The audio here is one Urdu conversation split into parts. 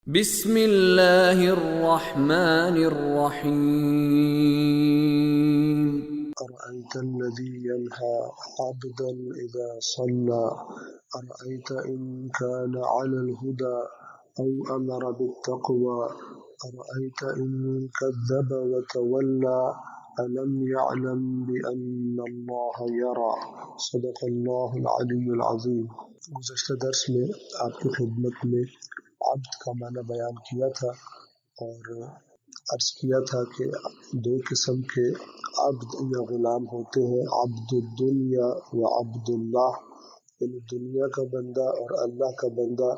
بسم اللہ الرحمن الرحیم أرأيت الذي ينهى عبدا إذا صلى أرأيت إن كان على الهدى أو أمر بالتقوى أرأيت إن كذب وتولى ألم يعلم بأن الله يرى صدق الله العلی العظیم۔ گزشتہ درس میں آپ کی خدمت میں عبد کا معنی بیان کیا تھا اور عرض کیا تھا کہ دو قسم کے عبد یا غلام ہوتے ہیں، عبد الدنیا و عبد اللہ، یعنی دنیا کا بندہ اور اللہ کا بندہ۔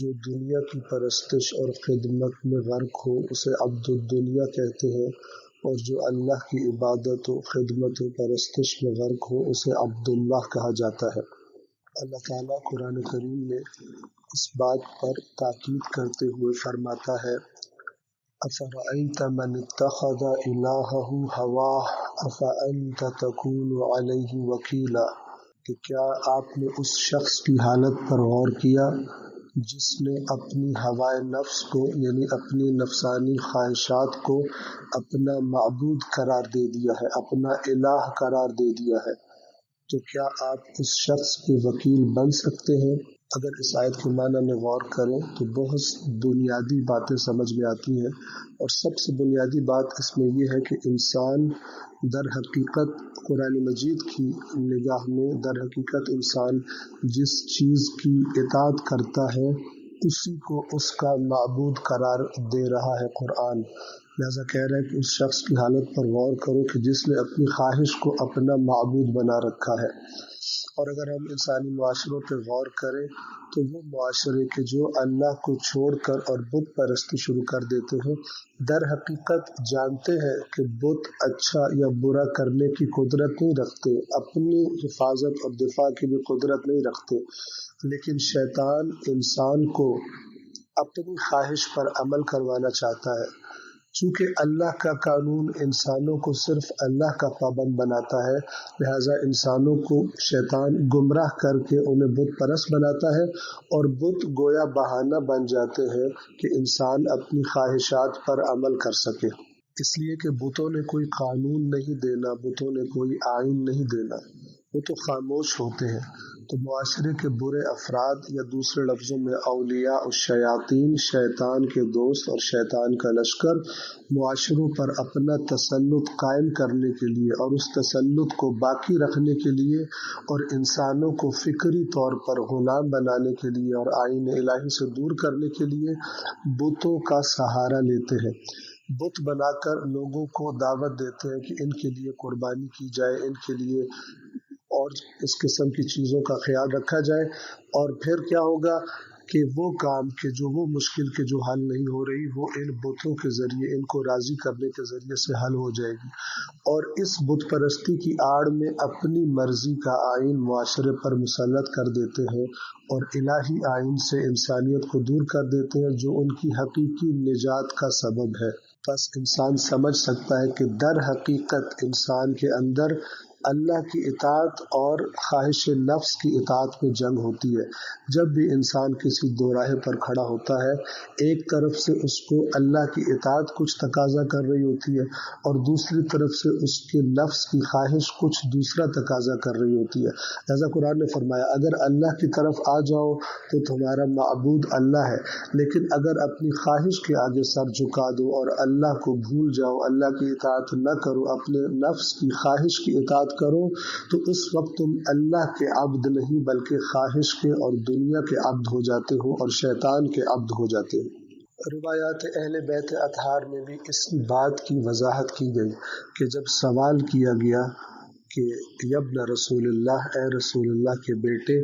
جو دنیا کی پرستش اور خدمت میں غرق ہو اسے عبد الدنیا کہتے ہیں، اور جو اللہ کی عبادت و خدمت و پرستش میں غرق ہو اسے عبد اللہ کہا جاتا ہے۔ اللہ تعالیٰ قرآن کریم میں اس بات پر تاکید کرتے ہوئے فرماتا ہے أَفَرَأَيْتَ مَنِ اتَّخَذَ إِلَٰهَهُ هَوَاهُ أَفَأَنْتَ تَكُونُ عَلَيْهِ وَكِيلًا، کہ کیا آپ نے اس شخص کی حالت پر غور کیا جس نے اپنی ہوائے نفس کو یعنی اپنی نفسانی خواہشات کو اپنا معبود قرار دے دیا ہے، اپنا الہ قرار دے دیا ہے، تو کیا آپ اس شخص کے وکیل بن سکتے ہیں؟ اگر اس آیت کے معنی میں غور کریں تو بہت بنیادی باتیں سمجھ میں آتی ہیں، اور سب سے بنیادی بات اس میں یہ ہے کہ انسان در حقیقت قرآن مجید کی نگاہ میں در حقیقت انسان جس چیز کی اطاعت کرتا ہے اسی کو اس کا معبود قرار دے رہا ہے قرآن۔ لہذا کہہ رہا ہے کہ اس شخص کی حالت پر غور کرو کہ جس نے اپنی خواہش کو اپنا معبود بنا رکھا ہے۔ اور اگر ہم انسانی معاشروں پہ غور کریں تو وہ معاشرے کے جو اللہ کو چھوڑ کر اور بت پرستی شروع کر دیتے ہیں در حقیقت جانتے ہیں کہ بت اچھا یا برا کرنے کی قدرت نہیں رکھتے، اپنی حفاظت اور دفاع کی بھی قدرت نہیں رکھتے، لیکن شیطان انسان کو اپنی خواہش پر عمل کروانا چاہتا ہے۔ چونکہ اللہ کا قانون انسانوں کو صرف اللہ کا پابند بناتا ہے، لہٰذا انسانوں کو شیطان گمراہ کر کے انہیں بت پرست بناتا ہے، اور بت گویا بہانہ بن جاتے ہیں کہ انسان اپنی خواہشات پر عمل کر سکے۔ اس لیے کہ بتوں نے کوئی قانون نہیں دینا، بتوں نے کوئی آئین نہیں دینا، وہ تو خاموش ہوتے ہیں۔ تو معاشرے کے برے افراد یا دوسرے لفظوں میں اولیاء الشیاطین، شیطان کے دوست اور شیطان کا لشکر معاشروں پر اپنا تسلط قائم کرنے کے لیے اور اس تسلط کو باقی رکھنے کے لیے اور انسانوں کو فکری طور پر غلام بنانے کے لیے اور آئین الہی سے دور کرنے کے لیے بتوں کا سہارا لیتے ہیں۔ بت بنا کر لوگوں کو دعوت دیتے ہیں کہ ان کے لیے قربانی کی جائے، ان کے لیے اور اس قسم کی چیزوں کا خیال رکھا جائے، اور پھر کیا ہوگا کہ وہ کام کہ جو وہ مشکل کے جو حل نہیں ہو رہی وہ ان بتوں کے ذریعے ان کو راضی کرنے کے ذریعے سے حل ہو جائے گی، اور اس بت پرستی کی آڑ میں اپنی مرضی کا آئین معاشرے پر مسلط کر دیتے ہیں اور الہی آئین سے انسانیت کو دور کر دیتے ہیں جو ان کی حقیقی نجات کا سبب ہے۔ بس انسان سمجھ سکتا ہے کہ در حقیقت انسان کے اندر اللہ کی اطاعت اور خواہش نفس کی اطاعت میں جنگ ہوتی ہے۔ جب بھی انسان کسی دو راہے پر کھڑا ہوتا ہے، ایک طرف سے اس کو اللہ کی اطاعت کچھ تقاضا کر رہی ہوتی ہے اور دوسری طرف سے اس کے نفس کی خواہش کچھ دوسرا تقاضا کر رہی ہوتی ہے۔ لہذا قرآن نے فرمایا اگر اللہ کی طرف آ جاؤ تو تمہارا معبود اللہ ہے، لیکن اگر اپنی خواہش کے آگے سر جھکا دو اور اللہ کو بھول جاؤ، اللہ کی اطاعت نہ کرو، اپنے نفس کی خواہش کی اطاعت کرو، تو اس وقت تم اللہ کے عبد نہیں بلکہ خواہش کے اور دنیا کے عبد ہو جاتے ہو اور شیطان کے عبد ہو جاتے ہو۔ روایات اہل بیت اطہار میں بھی اس بات کی وضاحت کی گئی کہ جب سوال کیا گیا کہ یبن رسول اللہ، اے رسول اللہ کے بیٹے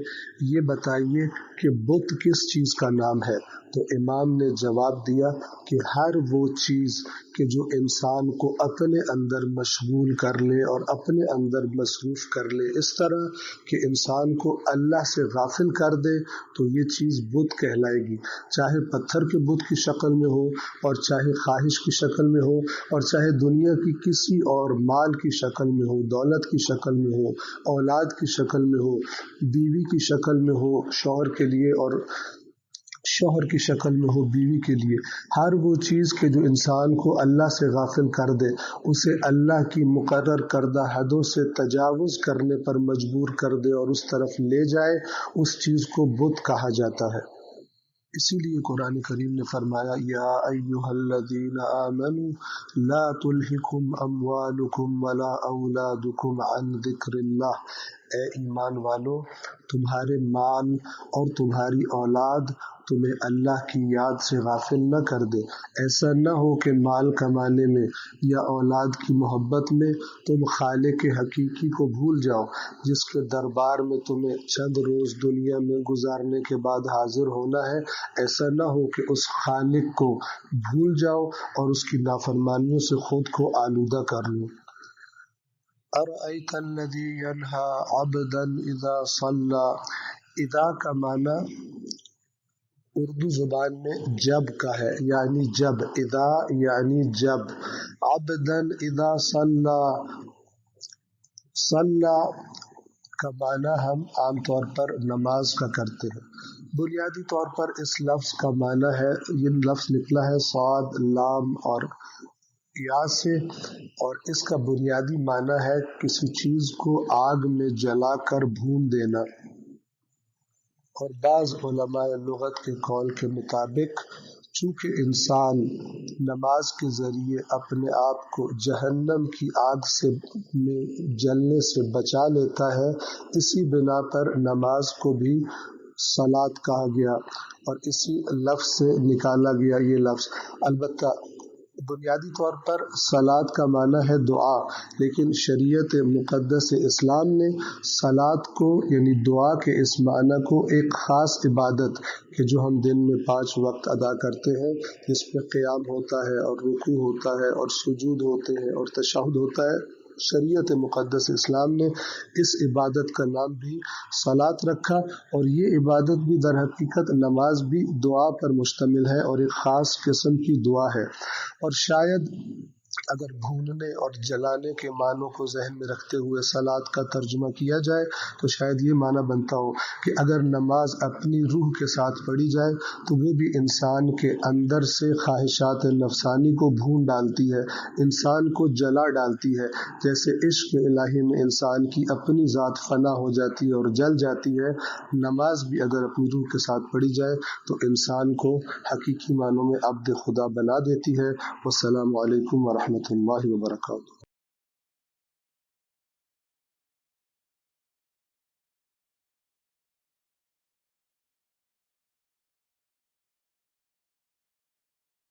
یہ بتائیے کہ بت کس چیز کا نام ہے، تو امام نے جواب دیا کہ ہر وہ چیز کہ جو انسان کو اپنے اندر مشغول کر لے اور اپنے اندر مصروف کر لے، اس طرح کہ انسان کو اللہ سے غافل کر دے، تو یہ چیز بت کہلائے گی، چاہے پتھر کے بت کی شکل میں ہو اور چاہے خواہش کی شکل میں ہو اور چاہے دنیا کی کسی اور مال کی شکل میں ہو، دولت کی شکل میں ہو، اولاد کی شکل میں ہو، بیوی کی شکل میں ہو، شوہر کے لیے اور شوہر کی شکل میں ہو بیوی کے لیے، ہر وہ چیز کہ جو انسان کو اللہ سے غافل کر دے، اسے اللہ کی مقرر کردہ حدوں سے تجاوز کرنے پر مجبور کر دے اور اس طرف لے جائے، اس چیز کو بت کہا جاتا ہے۔ اسی لیے قرآن کریم نے فرمایا یا ایھا الذین آمنوا لا تلہکم اموالکم ولا اولادکم عن ذکر اللہ، اے ایمان والو، تمہارے مال اور تمہاری اولاد تمہیں اللہ کی یاد سے غافل نہ کر دے۔ ایسا نہ ہو کہ مال کمانے میں یا اولاد کی محبت میں تم خالق حقیقی کو بھول جاؤ، جس کے دربار میں تمہیں چند روز دنیا میں گزارنے کے بعد حاضر ہونا ہے۔ ایسا نہ ہو کہ اس خالق کو بھول جاؤ اور اس کی نافرمانیوں سے خود کو آلودہ کر لو۔ ارأیت الذی ینہی عبدا اذا صلی، اذا کا معنی اردو زبان میں جب کا ہے، یعنی جب، اذا یعنی جب، عبدا اذا صلی، صلی کا معنی ہم عام طور پر نماز کا کرتے ہیں۔ بنیادی طور پر اس لفظ کا معنی ہے، یہ لفظ نکلا ہے صاد، لام اور یا سے، اور اس کا بنیادی معنی ہے کسی چیز کو آگ میں جلا کر بھون دینا۔ اور بعض علماء لغت کے قول کے مطابق چونکہ انسان نماز کے ذریعے اپنے آپ کو جہنم کی آگ سے میں جلنے سے بچا لیتا ہے، اسی بنا پر نماز کو بھی صلاۃ کہا گیا اور اسی لفظ سے نکالا گیا یہ لفظ۔ البتہ بنیادی طور پر صلاۃ کا معنی ہے دعا، لیکن شریعت مقدس اسلام نے صلاۃ کو یعنی دعا کے اس معنی کو ایک خاص عبادت کہ جو ہم دن میں 5 وقت ادا کرتے ہیں، جس میں قیام ہوتا ہے اور رکوع ہوتا ہے اور سجود ہوتے ہیں اور تشہد ہوتا ہے، شریعت مقدس اسلام نے اس عبادت کا نام بھی صلاۃ رکھا، اور یہ عبادت بھی در حقیقت نماز بھی دعا پر مشتمل ہے اور ایک خاص قسم کی دعا ہے۔ اور شاید اگر بھوننے اور جلانے کے معنوں کو ذہن میں رکھتے ہوئے صلاۃ کا ترجمہ کیا جائے تو شاید یہ معنی بنتا ہو کہ اگر نماز اپنی روح کے ساتھ پڑھی جائے تو وہ بھی انسان کے اندر سے خواہشات نفسانی کو بھون ڈالتی ہے، انسان کو جلا ڈالتی ہے، جیسے عشق الہی میں انسان کی اپنی ذات فنا ہو جاتی ہے اور جل جاتی ہے۔ نماز بھی اگر اپنی روح کے ساتھ پڑھی جائے تو انسان کو حقیقی معنوں میں عبد خدا بنا دیتی ہے۔ والسلام علیکم ورحمۃ اللہ وبرکاتہ۔